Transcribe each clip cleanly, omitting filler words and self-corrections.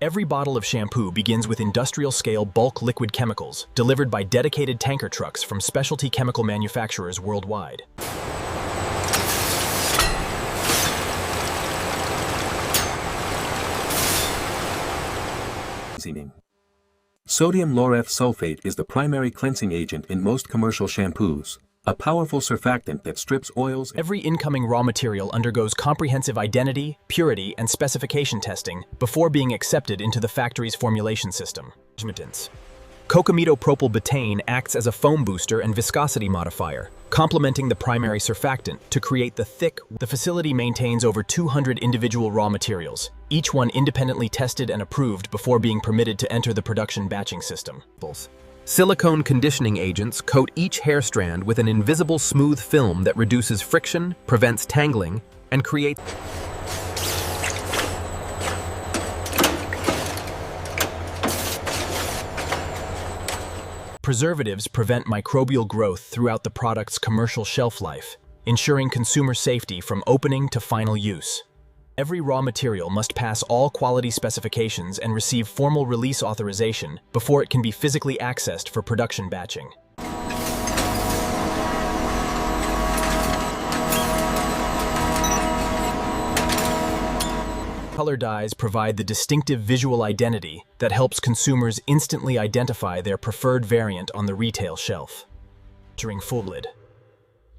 Every bottle of shampoo begins with industrial-scale bulk liquid chemicals delivered by dedicated tanker trucks from specialty chemical manufacturers worldwide. Sodium lauryl sulfate is the primary cleansing agent in most commercial shampoos, a powerful surfactant that strips oils. Every incoming raw material undergoes comprehensive identity, purity, and specification testing before being accepted into the factory's formulation system. Cocamidopropylbutane acts as a foam booster and viscosity modifier, complementing the primary surfactant to create the thick. The facility maintains over 200 individual raw materials, each one independently tested and approved before being permitted to enter the production batching system. Silicone conditioning agents coat each hair strand with an invisible smooth film that reduces friction, prevents tangling, and creates preservatives prevent microbial growth throughout the product's commercial shelf life, ensuring consumer safety from opening to final use. Every raw material must pass all quality specifications and receive formal release authorization before it can be physically accessed for production batching. Color dyes provide the distinctive visual identity that helps consumers instantly identify their preferred variant on the retail shelf. During full lid.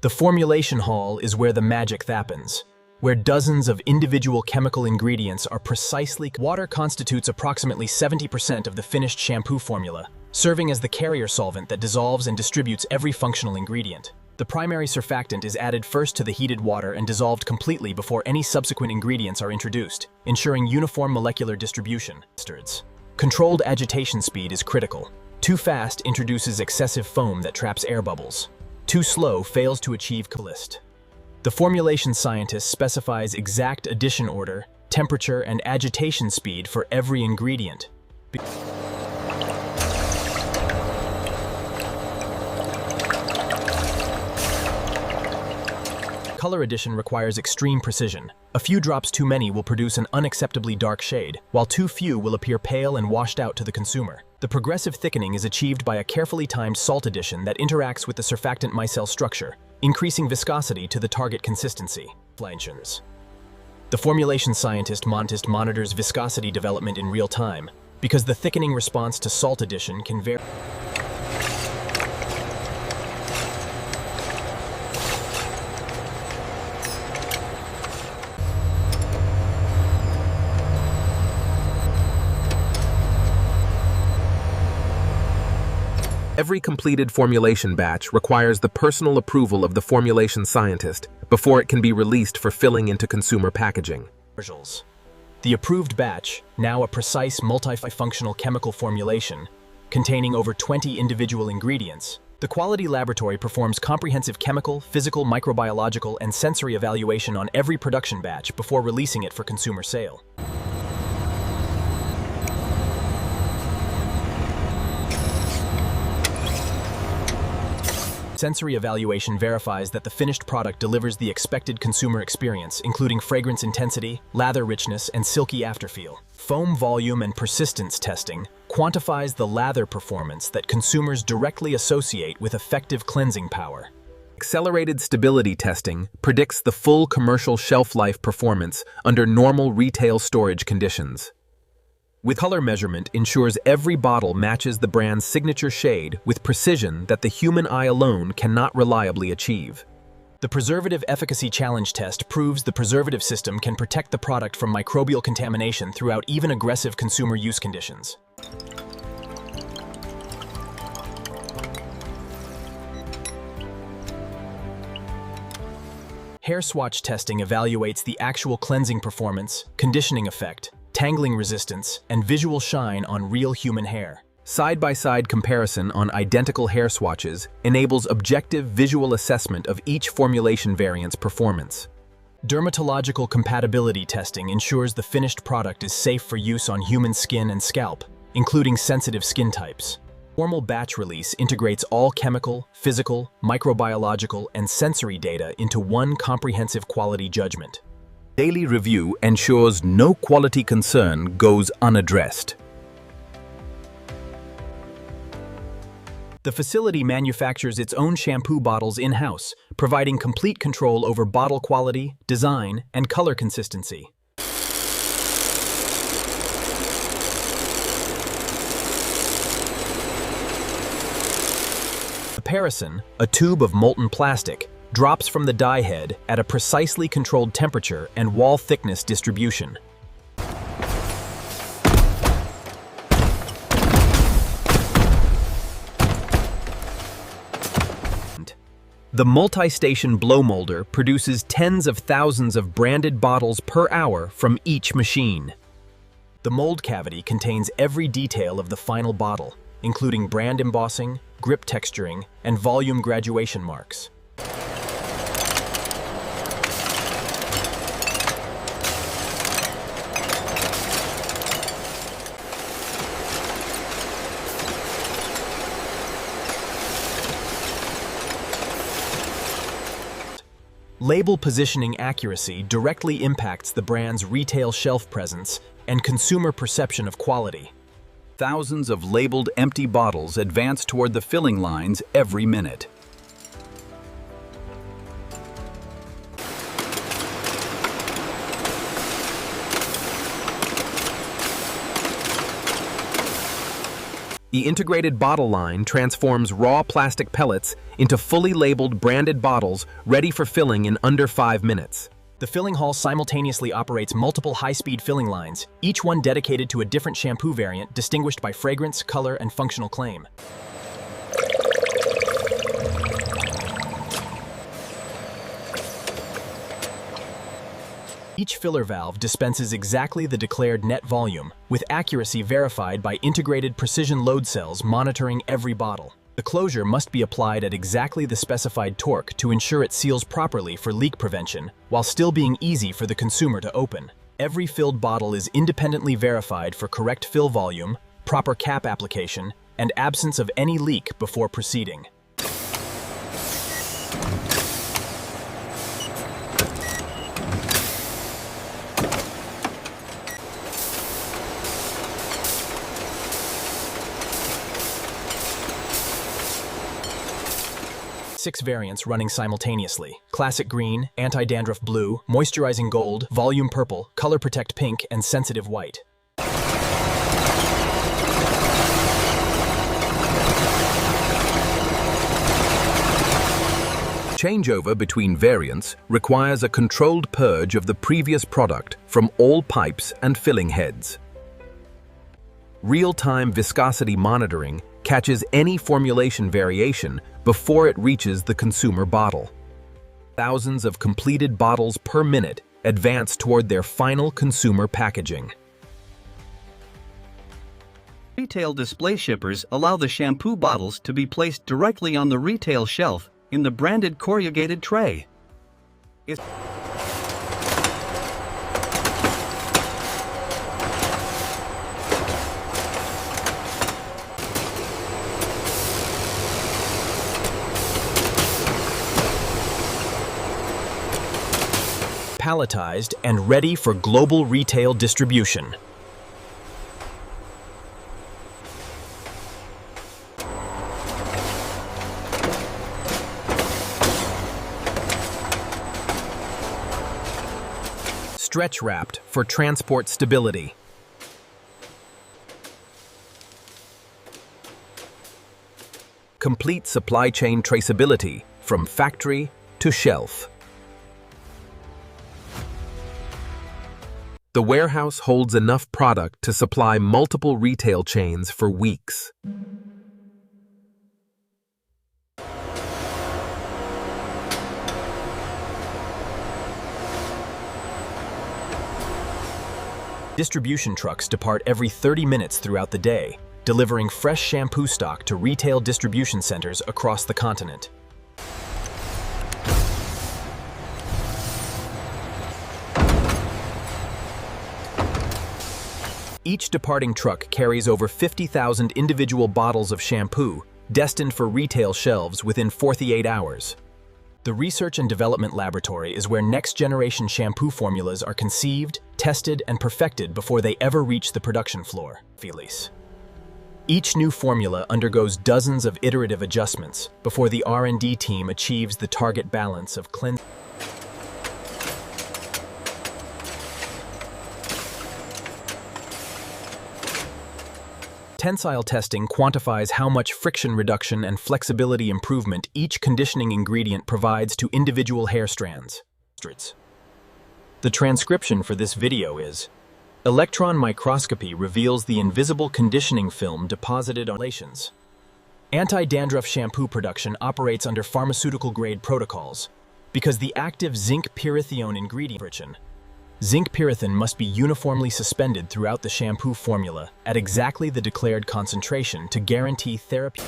The formulation hall is where the magic happens, where dozens of individual chemical ingredients are precisely. Water constitutes approximately 70% of the finished shampoo formula, serving as the carrier solvent that dissolves and distributes every functional ingredient. The primary surfactant is added first to the heated water and dissolved completely before any subsequent ingredients are introduced, ensuring uniform molecular distribution. Controlled agitation speed is critical. Too fast introduces excessive foam that traps air bubbles. Too slow fails to achieve list. The formulation scientist specifies exact addition order, temperature, and agitation speed for every ingredient. Color addition requires extreme precision. A few drops too many will produce an unacceptably dark shade, while too few will appear pale and washed out to the consumer. The progressive thickening is achieved by a carefully timed salt addition that interacts with the surfactant micelle structure, increasing viscosity to the target consistency. The formulation scientist monitors viscosity development in real time, because the thickening response to salt addition can vary. Every completed formulation batch requires the personal approval of the formulation scientist before it can be released for filling into consumer packaging. The approved batch, now a precise multifunctional chemical formulation, containing over 20 individual ingredients, the quality laboratory performs comprehensive chemical, physical, microbiological, and sensory evaluation on every production batch before releasing it for consumer sale. Sensory evaluation verifies that the finished product delivers the expected consumer experience, including fragrance intensity, lather richness, and silky afterfeel. Foam volume and persistence testing quantifies the lather performance that consumers directly associate with effective cleansing power. Accelerated stability testing predicts the full commercial shelf life performance under normal retail storage conditions. With color measurement ensures every bottle matches the brand's signature shade with precision that the human eye alone cannot reliably achieve. The Preservative Efficacy Challenge test proves the preservative system can protect the product from microbial contamination throughout even aggressive consumer use conditions. Hair swatch testing evaluates the actual cleansing performance, conditioning effect, tangling resistance, and visual shine on real human hair. Side-by-side comparison on identical hair swatches enables objective visual assessment of each formulation variant's performance. Dermatological compatibility testing ensures the finished product is safe for use on human skin and scalp, including sensitive skin types. Formal batch release integrates all chemical, physical, microbiological, and sensory data into one comprehensive quality judgment. Daily review ensures no quality concern goes unaddressed. The facility manufactures its own shampoo bottles in-house, providing complete control over bottle quality, design, and color consistency. The Pearlescent, a tube of molten plastic, drops from the dye head at a precisely controlled temperature and wall thickness distribution. The multi-station blow molder produces tens of thousands of branded bottles per hour from each machine. The mold cavity contains every detail of the final bottle, including brand embossing, grip texturing, and volume graduation marks. Label positioning accuracy directly impacts the brand's retail shelf presence and consumer perception of quality. Thousands of labeled empty bottles advance toward the filling lines every minute. The integrated bottle line transforms raw plastic pellets into fully labeled branded bottles ready for filling in under 5 minutes. The filling hall simultaneously operates multiple high-speed filling lines, each one dedicated to a different shampoo variant distinguished by fragrance, color, and functional claim. Each filler valve dispenses exactly the declared net volume, with accuracy verified by integrated precision load cells monitoring every bottle. The closure must be applied at exactly the specified torque to ensure it seals properly for leak prevention, while still being easy for the consumer to open. Every filled bottle is independently verified for correct fill volume, proper cap application, and absence of any leak before proceeding. Six variants running simultaneously: Classic Green, Anti-Dandruff Blue, Moisturizing Gold, Volume Purple, Color Protect Pink, and Sensitive White. Changeover between variants requires a controlled purge of the previous product from all pipes and filling heads. Real-time viscosity monitoring catches any formulation variation before it reaches the consumer bottle. Thousands of completed bottles per minute advance toward their final consumer packaging. Retail display shippers allow the shampoo bottles to be placed directly on the retail shelf in the branded corrugated tray. Palletized and ready for global retail distribution. Stretch wrapped for transport stability. Complete supply chain traceability from factory to shelf. The warehouse holds enough product to supply multiple retail chains for weeks. Distribution trucks depart every 30 minutes throughout the day, delivering fresh shampoo stock to retail distribution centers across the continent. Each departing truck carries over 50,000 individual bottles of shampoo, destined for retail shelves within 48 hours. The research and development laboratory is where next-generation shampoo formulas are conceived, tested, and perfected before they ever reach the production floor. Each new formula undergoes dozens of iterative adjustments before the R&D team achieves the target balance of cleansing. Tensile testing quantifies how much friction reduction and flexibility improvement each conditioning ingredient provides to individual hair strands. The transcription for this video is: electron microscopy reveals the invisible conditioning film deposited on formulations. Anti-dandruff shampoo production operates under pharmaceutical-grade protocols because the active zinc pyrithione ingredient. Zinc pyrithione must be uniformly suspended throughout the shampoo formula at exactly the declared concentration to guarantee therapy.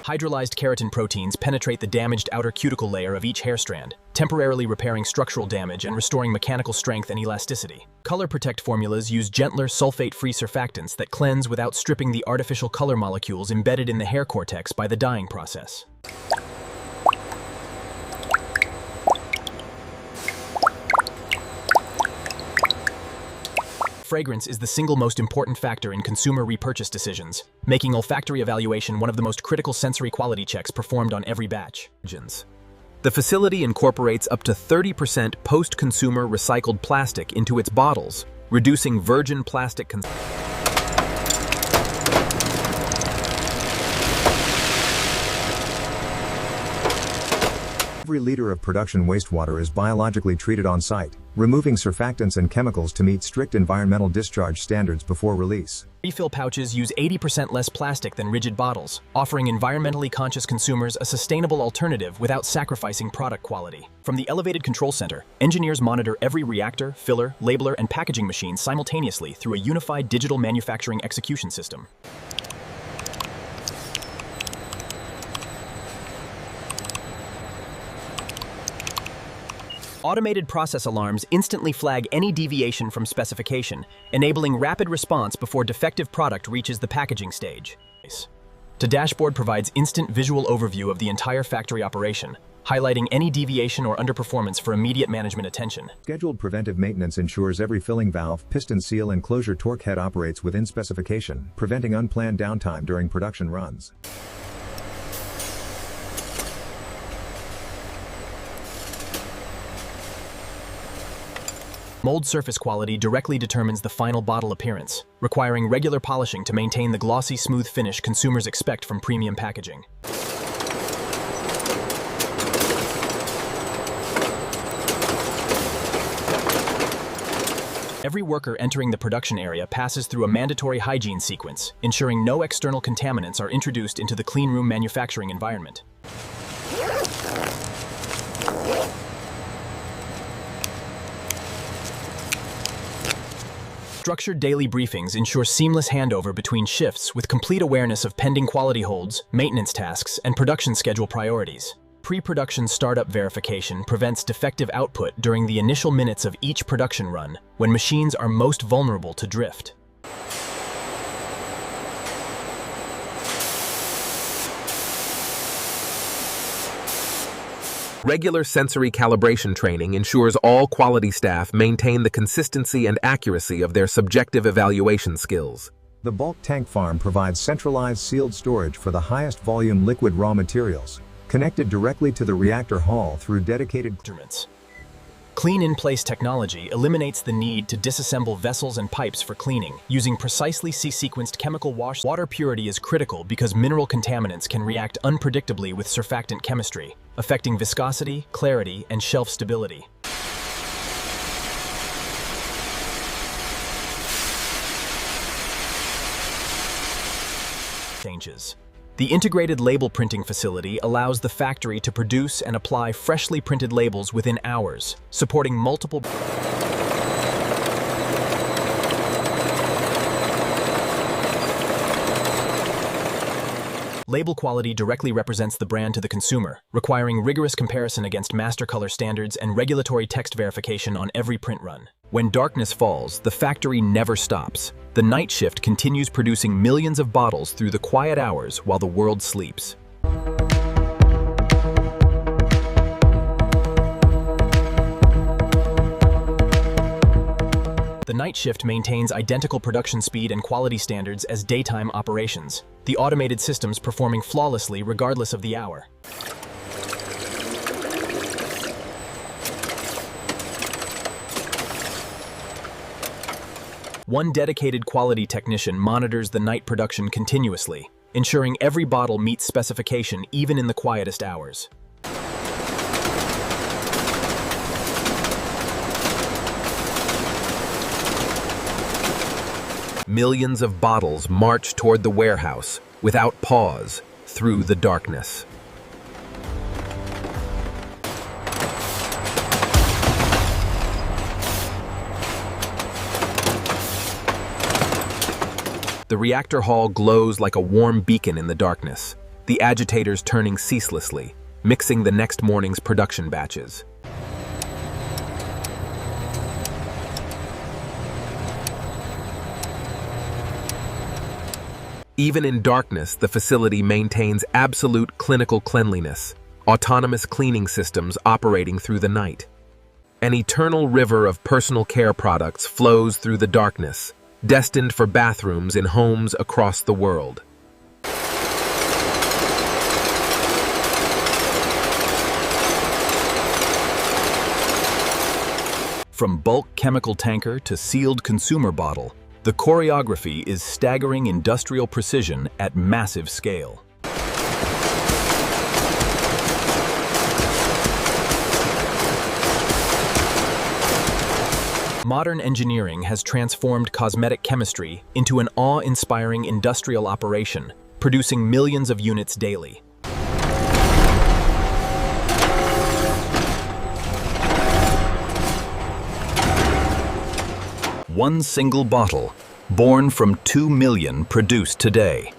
Hydrolyzed keratin proteins penetrate the damaged outer cuticle layer of each hair strand, temporarily repairing structural damage and restoring mechanical strength and elasticity. Color Protect formulas use gentler, sulfate-free surfactants that cleanse without stripping the artificial color molecules embedded in the hair cortex by the dyeing process. Fragrance is the single most important factor in consumer repurchase decisions, making olfactory evaluation one of the most critical sensory quality checks performed on every batch. The facility incorporates up to 30% post-consumer recycled plastic into its bottles, reducing virgin plastic consumption. Every liter of production wastewater is biologically treated on site, removing surfactants and chemicals to meet strict environmental discharge standards before release. Refill pouches use 80% less plastic than rigid bottles, offering environmentally conscious consumers a sustainable alternative without sacrificing product quality. From the elevated control center, engineers monitor every reactor, filler, labeler, and packaging machine simultaneously through a unified digital manufacturing execution system. Automated process alarms instantly flag any deviation from specification, enabling rapid response before defective product reaches the packaging stage. The dashboard provides instant visual overview of the entire factory operation, highlighting any deviation or underperformance for immediate management attention. Scheduled preventive maintenance ensures every filling valve, piston seal, and closure torque head operates within specification, preventing unplanned downtime during production runs. Mold surface quality directly determines the final bottle appearance, requiring regular polishing to maintain the glossy, smooth finish consumers expect from premium packaging. Every worker entering the production area passes through a mandatory hygiene sequence, ensuring no external contaminants are introduced into the clean room manufacturing environment. Structured daily briefings ensure seamless handover between shifts with complete awareness of pending quality holds, maintenance tasks, and production schedule priorities. Pre-production startup verification prevents defective output during the initial minutes of each production run, when machines are most vulnerable to drift. Regular sensory calibration training ensures all quality staff maintain the consistency and accuracy of their subjective evaluation skills. The bulk tank farm provides centralized sealed storage for the highest volume liquid raw materials, connected directly to the reactor hall through dedicated instruments. Clean in-place technology eliminates the need to disassemble vessels and pipes for cleaning, using precisely sequenced chemical wash. Water purity is critical because mineral contaminants can react unpredictably with surfactant chemistry, affecting viscosity, clarity, and shelf stability. Changes. The integrated label printing facility allows the factory to produce and apply freshly printed labels within hours, supporting multiple Label quality directly represents the brand to the consumer, requiring rigorous comparison against master color standards and regulatory text verification on every print run. When darkness falls, the factory never stops. The night shift continues producing millions of bottles through the quiet hours while the world sleeps. The night shift maintains identical production speed and quality standards as daytime operations, the automated systems performing flawlessly regardless of the hour. One dedicated quality technician monitors the night production continuously, ensuring every bottle meets specification even in the quietest hours. Millions of bottles march toward the warehouse without pause through the darkness. The reactor hall glows like a warm beacon in the darkness, the agitators turning ceaselessly, mixing the next morning's production batches. Even in darkness, the facility maintains absolute clinical cleanliness, autonomous cleaning systems operating through the night. An eternal river of personal care products flows through the darkness, destined for bathrooms in homes across the world. From bulk chemical tanker to sealed consumer bottle, the choreography is staggering industrial precision at massive scale. Modern engineering has transformed cosmetic chemistry into an awe-inspiring industrial operation, producing millions of units daily. One single bottle, born from 2 million produced today.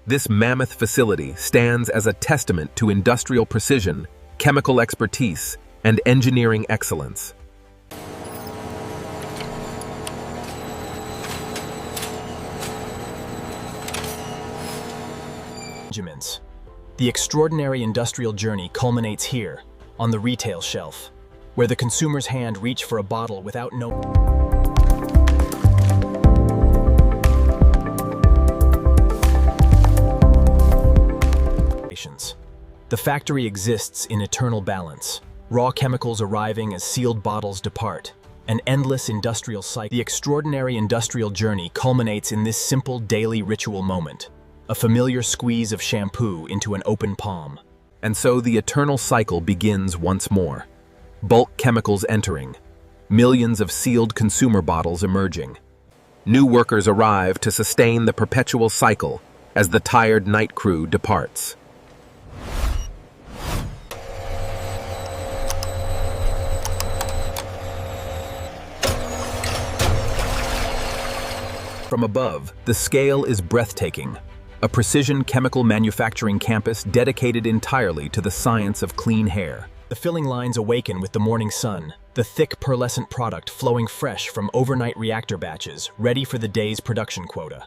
This mammoth facility stands as a testament to industrial precision, chemical expertise, and engineering excellence. The extraordinary industrial journey culminates here, on the retail shelf, where the consumer's hand reaches for a bottle without The factory exists in eternal balance, raw chemicals arriving as sealed bottles depart, an endless industrial cycle. The extraordinary industrial journey culminates in this simple daily ritual moment. A familiar squeeze of shampoo into an open palm. And so the eternal cycle begins once more. Bulk chemicals entering, millions of sealed consumer bottles emerging. New workers arrive to sustain the perpetual cycle as the tired night crew departs. From above, the scale is breathtaking. A precision chemical manufacturing campus dedicated entirely to the science of clean hair. The filling lines awaken with the morning sun, the thick pearlescent product flowing fresh from overnight reactor batches, ready for the day's production quota.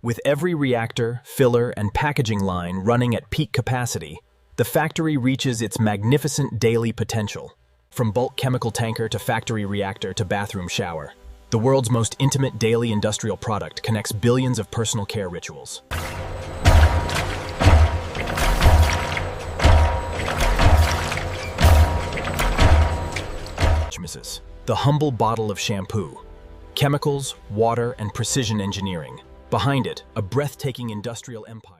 With every reactor, filler, and packaging line running at peak capacity, the factory reaches its magnificent daily potential. From bulk chemical tanker to factory reactor to bathroom shower, the world's most intimate daily industrial product connects billions of personal care rituals. The humble bottle of shampoo. Chemicals, water, and precision engineering. Behind it, a breathtaking industrial empire.